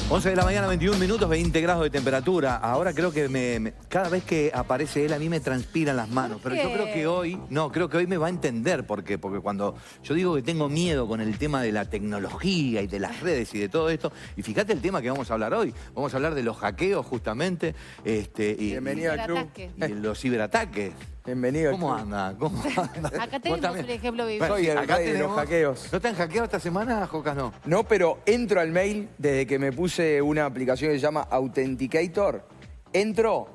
11 de la mañana, 21 minutos, 20 grados de temperatura. Ahora creo que cada vez que aparece él a mí me transpiran las manos. Pero yo creo que hoy, creo que hoy me va a entender por qué. Porque cuando yo digo que tengo miedo con el tema de la tecnología y de las redes y de todo esto, y fíjate el tema que vamos a hablar hoy. Vamos a hablar de los hackeos justamente. Bienvenido al club. Y de los ciberataques. Bienvenido al club. ¿Cómo anda? ¿Cómo anda? Acá tenemos el ejemplo vivo. Soy el acá rey de los hackeos. ¿No te han hackeado esta semana, Jocas? No. No, pero entro al mail desde que me puse una aplicación que se llama Authenticator. Entro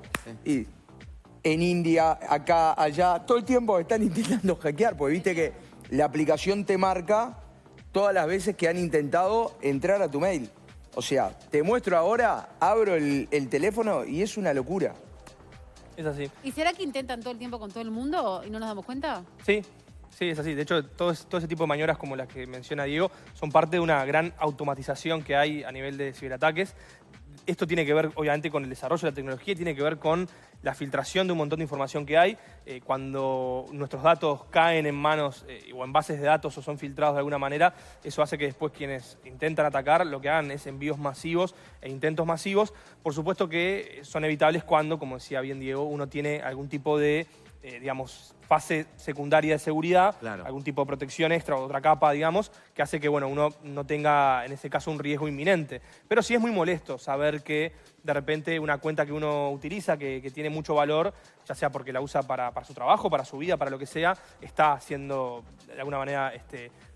y en India, acá, allá, todo el tiempo están intentando hackear, porque viste que la aplicación te marca todas las veces que han intentado entrar a tu mail. O sea, te muestro ahora, abro el teléfono y es una locura. Es así. ¿Y será que intentan todo el tiempo con todo el mundo y no nos damos cuenta? Sí, sí, es así. De hecho, todo ese tipo de maniobras como las que menciona Diego son parte de una gran automatización que hay a nivel de ciberataques. Esto tiene que ver, obviamente, con el desarrollo de la tecnología, tiene que ver con la filtración de un montón de información que hay. Cuando nuestros datos caen en manos o en bases de datos o son filtrados de alguna manera, eso hace que después quienes intentan atacar lo que hagan es envíos masivos e intentos masivos. Por supuesto que son evitables cuando, como decía bien Diego, uno tiene algún tipo de, digamos, fase secundaria de seguridad, Claro. algún tipo de protección extra o otra capa, digamos, que hace que bueno, uno no tenga, en ese caso, un riesgo inminente. Pero sí es muy molesto saber que de repente una cuenta que uno utiliza, que tiene mucho valor, ya sea porque la usa para su trabajo, para su vida, para lo que sea, está siendo, de alguna manera,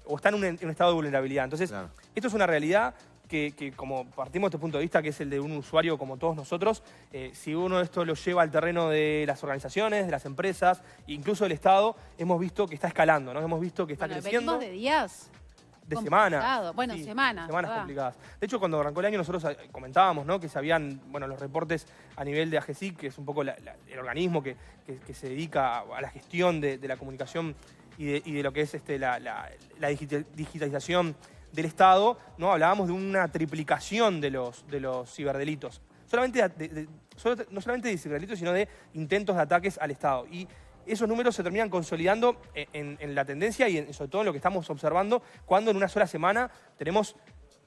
o está en un estado de vulnerabilidad. Entonces, Claro. Esto es una realidad que como partimos de este punto de vista, que es el de un usuario como todos nosotros, si uno esto lo lleva al terreno de las organizaciones, de las empresas, incluso del Estado, hemos visto que está escalando, ¿no? Hemos visto que está creciendo. Venimos de días. De complicado. semanas. Bueno, semanas, Semanas ¿verdad? complicadas. De hecho, cuando arrancó el año nosotros comentábamos, ¿no?, que se habían, bueno, los reportes a nivel de AGESIC, que es un poco el organismo que se dedica a la gestión de la comunicación y de lo que es la digitalización del Estado, ¿no? Hablábamos de una triplicación de los ciberdelitos. No solamente de ciberdelitos, sino de intentos de ataques al Estado. Y esos números se terminan consolidando en la tendencia y sobre todo en lo que estamos observando, cuando en una sola semana tenemos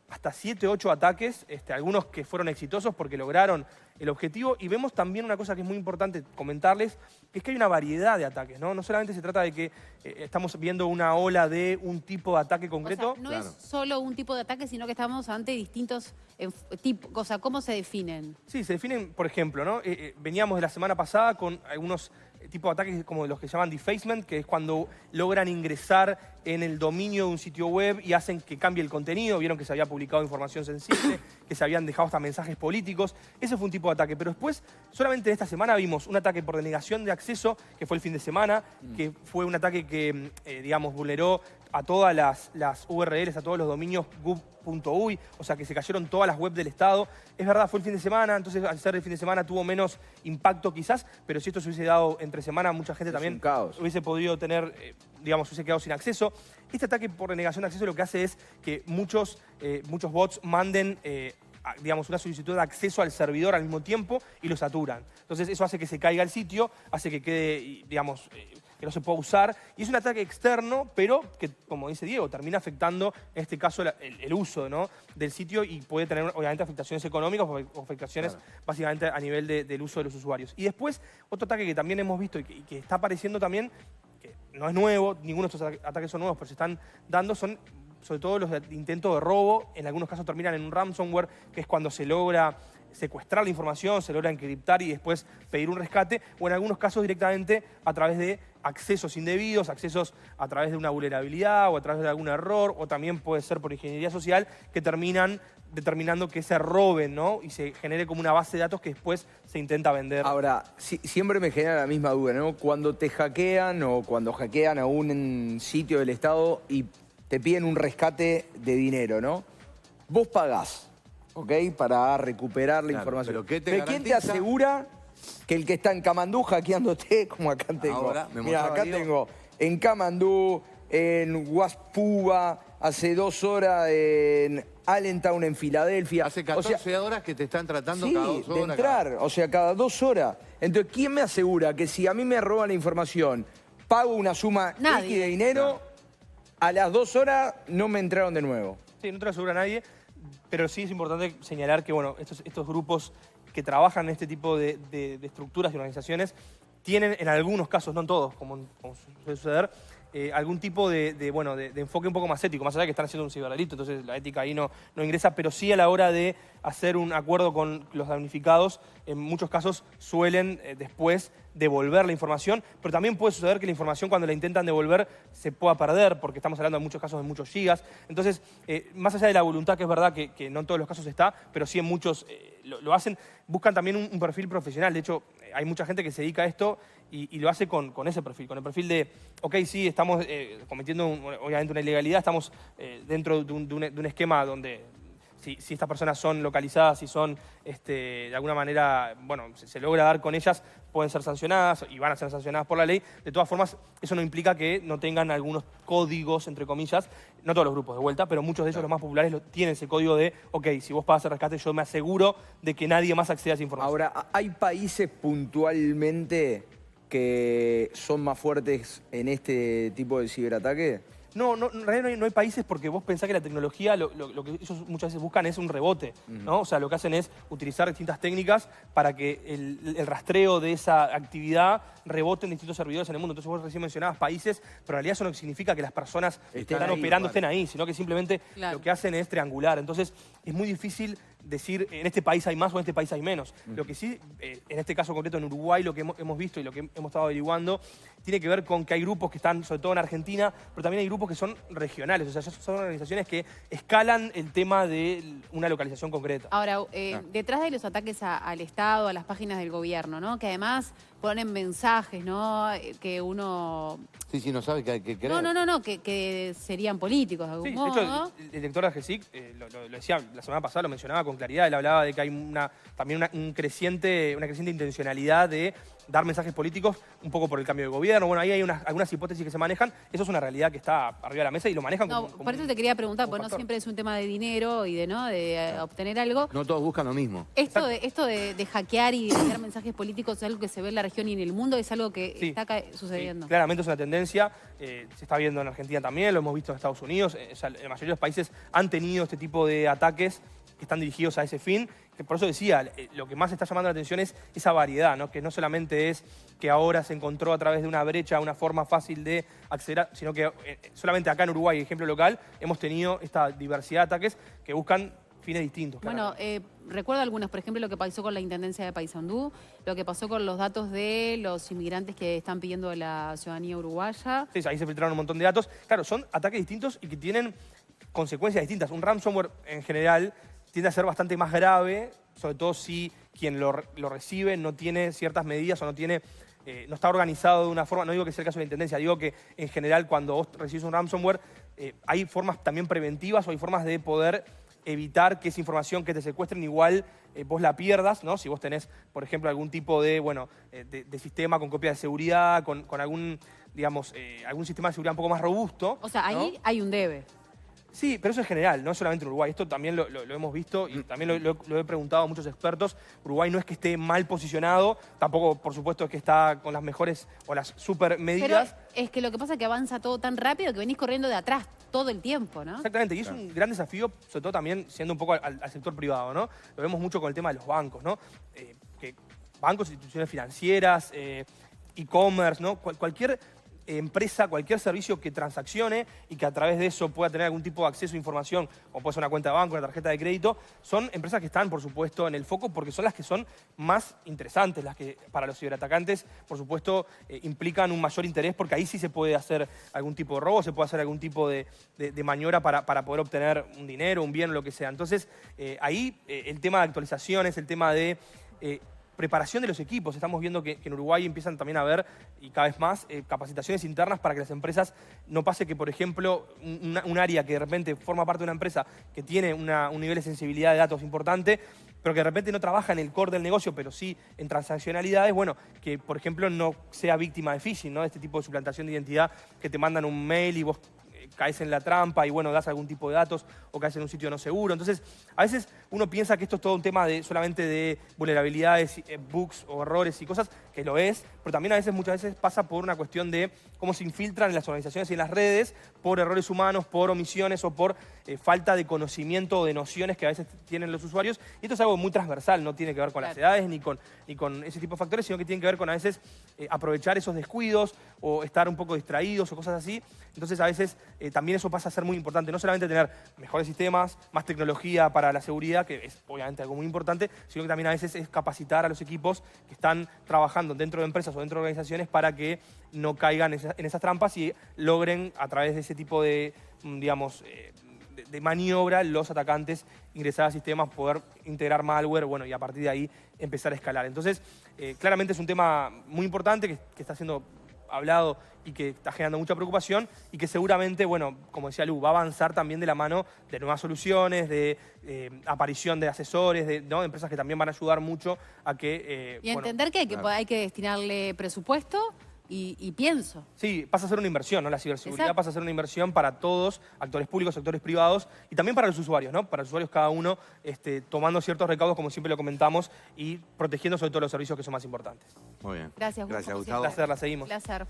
hasta 7, 8 ataques, algunos que fueron exitosos porque lograron el objetivo. Y vemos también una cosa que es muy importante comentarles, que es que hay una variedad de ataques, ¿no? No solamente se trata de que estamos viendo una ola de un tipo de ataque concreto. O sea, no Claro. es solo un tipo de ataque, sino que estamos ante distintos tipos. O sea, ¿cómo se definen? Sí, se definen, por ejemplo, ¿no? Veníamos de la semana pasada con algunos tipos de ataques como los que llaman defacement, que es cuando logran ingresar en el dominio de un sitio web y hacen que cambie el contenido. Vieron que se había publicado información sensible, que se habían dejado hasta mensajes políticos. Ese fue un tipo de ataque. Pero después, solamente esta semana vimos un ataque por denegación de acceso, que fue el fin de semana, que fue un ataque que, digamos, vulneró a todas las URLs, a todos los dominios gov.uy, o sea que se cayeron todas las webs del Estado. Es verdad, fue el fin de semana, entonces al ser el fin de semana tuvo menos impacto quizás, pero si esto se hubiese dado entre semana, mucha gente también un caos. hubiese podido tener, digamos, hubiese quedado sin acceso. Este ataque por denegación de acceso lo que hace es que muchos bots manden, digamos, una solicitud de acceso al servidor al mismo tiempo y lo saturan. Entonces eso hace que se caiga el sitio, hace que quede, digamos, que no se pueda usar. Y es un ataque externo, pero que, como dice Diego, termina afectando, en este caso, el uso, ¿no?, del sitio y puede tener, obviamente, afectaciones económicas o afectaciones, básicamente, a nivel del uso de los usuarios. Y después, otro ataque que también hemos visto y que está apareciendo también, que no es nuevo, ninguno de estos ataques son nuevos, pero se están dando, son sobre todo los intentos de robo. En algunos casos terminan en un ransomware, que es cuando se logra secuestrar la información, se logra encriptar y después pedir un rescate, o en algunos casos directamente a través de accesos indebidos, accesos a través de una vulnerabilidad o a través de algún error, o también puede ser por ingeniería social, que terminan determinando que se roben, ¿no?, y se genere como una base de datos que después se intenta vender. Ahora, siempre me genera la misma duda, ¿no? Cuando te hackean o cuando hackean a un sitio del Estado y te piden un rescate de dinero, ¿no? Vos pagás, ¿ok?, para recuperar la información. ¿Pero qué te ¿quién te garantiza? asegura que el que está en Kamandú hackeándote, como acá tengo? Ahora, me Mira, mostraba acá Diego. tengo en Kamandú, en Guaspuba, hace 2 horas en Allentown, en Filadelfia. Hace O 14 sea, horas que te están tratando sí, cada 2 horas. de entrar, o sea, cada 2 horas. Entonces, ¿quién me asegura que si a mí me roban la información, pago una suma Nadie. X de dinero, a las 2 horas no me entraron de nuevo? Sí, no te lo asegura nadie. Pero sí es importante señalar que, bueno, estos grupos que trabajan en este tipo de estructuras y organizaciones tienen en algunos casos, no en todos, como suele suceder, algún tipo de enfoque un poco más ético, más allá de que están haciendo un ciberdelito, entonces la ética ahí no ingresa, pero sí a la hora de hacer un acuerdo con los damnificados, en muchos casos suelen después devolver la información, pero también puede suceder que la información cuando la intentan devolver se pueda perder, porque estamos hablando en muchos casos de muchos gigas. Entonces, más allá de la voluntad, que es verdad que no en todos los casos está, pero sí en muchos lo hacen, buscan también un perfil profesional. De hecho, hay mucha gente que se dedica a esto y lo hace con ese perfil, con el perfil de, ok, sí, estamos cometiendo obviamente una ilegalidad, estamos dentro de un esquema donde si estas personas son localizadas, si son de alguna manera, bueno, se logra dar con ellas, pueden ser sancionadas y van a ser sancionadas por la ley. De todas formas, eso no implica que no tengan algunos códigos, entre comillas, no todos los grupos de vuelta, pero muchos de ellos, los más populares, tienen ese código de, ok, si vos pagas el rescate, yo me aseguro de que nadie más acceda a esa información. Ahora, ¿hay países puntualmente que son más fuertes en este tipo de ciberataque? No, en realidad no hay países, porque vos pensás que la tecnología, lo que ellos muchas veces buscan es un rebote, ¿no? O sea, lo que hacen es utilizar distintas técnicas para que el rastreo de esa actividad rebote en distintos servidores en el mundo. Entonces vos recién mencionabas países, pero en realidad eso no significa que las personas que están operando estén ahí, sino que simplemente lo que hacen es triangular. Entonces es muy difícil decir en este país hay más o en este país hay menos. Lo que sí, en este caso concreto en Uruguay, lo que hemos visto y lo que hemos estado averiguando, tiene que ver con que hay grupos que están sobre todo en Argentina, pero también hay grupos que son regionales, o sea, son organizaciones que escalan el tema de una localización concreta. Ahora, detrás de los ataques al Estado, a las páginas del gobierno, ¿no? Que además ponen mensajes, ¿no? Que uno... Sí, no sabe qué creer. No, que serían políticos de algún modo. De hecho, el director de AGESIC lo decía la semana pasada, lo mencionaba con claridad. Él hablaba de que hay también una creciente intencionalidad de dar mensajes políticos un poco por el cambio de gobierno. Bueno, ahí hay algunas hipótesis que se manejan. Eso es una realidad que está arriba de la mesa y lo manejan como por eso te quería preguntar, porque no siempre es un tema de dinero y de obtener algo. No todos buscan lo mismo. Esto de hackear y de enviar mensajes políticos es algo que se ve en la región y en el mundo, es algo que está sucediendo. Sí, claramente es una tendencia, se está viendo en Argentina también, lo hemos visto en Estados Unidos. O sea, la mayoría de los países han tenido este tipo de ataques que están dirigidos a ese fin. Por eso decía, lo que más está llamando la atención es esa variedad, ¿no? Que no solamente es que ahora se encontró a través de una brecha una forma fácil de acceder, sino que solamente acá en Uruguay, ejemplo local, hemos tenido esta diversidad de ataques que buscan fines distintos. Bueno, recuerdo algunos, por ejemplo, lo que pasó con la Intendencia de Paysandú, lo que pasó con los datos de los inmigrantes que están pidiendo la ciudadanía uruguaya. Sí, ahí se filtraron un montón de datos. Claro, son ataques distintos y que tienen consecuencias distintas. Un ransomware en general tiende a ser bastante más grave, sobre todo si quien lo recibe no tiene ciertas medidas o no está organizado de una forma. No digo que sea el caso de la Intendencia, digo que en general cuando vos recibís un ransomware hay formas también preventivas o hay formas de poder evitar que esa información que te secuestren igual vos la pierdas, ¿no? Si vos tenés, por ejemplo, algún tipo de sistema con copia de seguridad, con algún sistema de seguridad un poco más robusto. O sea, ahí hay un debe. Sí, pero eso es general, no solamente en Uruguay. Esto también lo hemos visto y también lo he preguntado a muchos expertos. Uruguay no es que esté mal posicionado, tampoco, por supuesto, es que está con las mejores o las super medidas. Pero es que lo que pasa es que avanza todo tan rápido que venís corriendo de atrás todo el tiempo, ¿no? Exactamente, y es un gran desafío, sobre todo también siendo un poco al sector privado, ¿no? Lo vemos mucho con el tema de los bancos, ¿no? Que bancos, instituciones financieras, e-commerce, ¿no? Cualquier empresa, cualquier servicio que transaccione y que a través de eso pueda tener algún tipo de acceso a información, como puede ser una cuenta de banco, una tarjeta de crédito, son empresas que están, por supuesto, en el foco porque son las que son más interesantes, las que para los ciberatacantes, por supuesto, implican un mayor interés porque ahí sí se puede hacer algún tipo de robo, se puede hacer algún tipo de maniobra para poder obtener un dinero, un bien, lo que sea. Entonces, ahí el tema de actualizaciones, el tema de preparación de los equipos. Estamos viendo que en Uruguay empiezan también a haber, y cada vez más, capacitaciones internas para que las empresas no pase que, por ejemplo, un área que de repente forma parte de una empresa que tiene un nivel de sensibilidad de datos importante, pero que de repente no trabaja en el core del negocio, pero sí en transaccionalidades, bueno, que, por ejemplo, no sea víctima de phishing, ¿no? De este tipo de suplantación de identidad que te mandan un mail y vos caes en la trampa y bueno, das algún tipo de datos o caes en un sitio no seguro. Entonces, a veces uno piensa que esto es todo un tema solamente de vulnerabilidades, bugs o errores y cosas, que lo es, pero también muchas veces pasa por una cuestión de cómo se infiltran en las organizaciones y en las redes por errores humanos, por omisiones o por falta de conocimiento o de nociones que a veces tienen los usuarios. Y esto es algo muy transversal, no tiene que ver con las edades ni con ese tipo de factores, sino que tiene que ver con a veces aprovechar esos descuidos o estar un poco distraídos o cosas así. Entonces a veces también eso pasa a ser muy importante, no solamente tener mejores sistemas, más tecnología para la seguridad, que es obviamente algo muy importante, sino que también a veces es capacitar a los equipos que están trabajando dentro de empresas o dentro de organizaciones para que no caigan en esas trampas y logren a través de ese tipo de, digamos, de maniobra los atacantes ingresar a sistemas, poder integrar malware, bueno, y a partir de ahí empezar a escalar. Entonces, claramente es un tema muy importante que está siendo hablado y que está generando mucha preocupación y que seguramente, bueno, como decía Lu, va a avanzar también de la mano de nuevas soluciones, de aparición de asesores, de empresas que también van a ayudar mucho a que... y entender que hay que destinarle presupuesto y pienso. Sí, pasa a ser una inversión, ¿no? La ciberseguridad pasa a ser una inversión para todos, actores públicos, actores privados, y también para los usuarios, ¿no? Para los usuarios cada uno tomando ciertos recaudos, como siempre lo comentamos, y protegiendo sobre todo los servicios que son más importantes. Muy bien. Gracias, Gracias, como Gustavo. Un placer, la seguimos. Placer.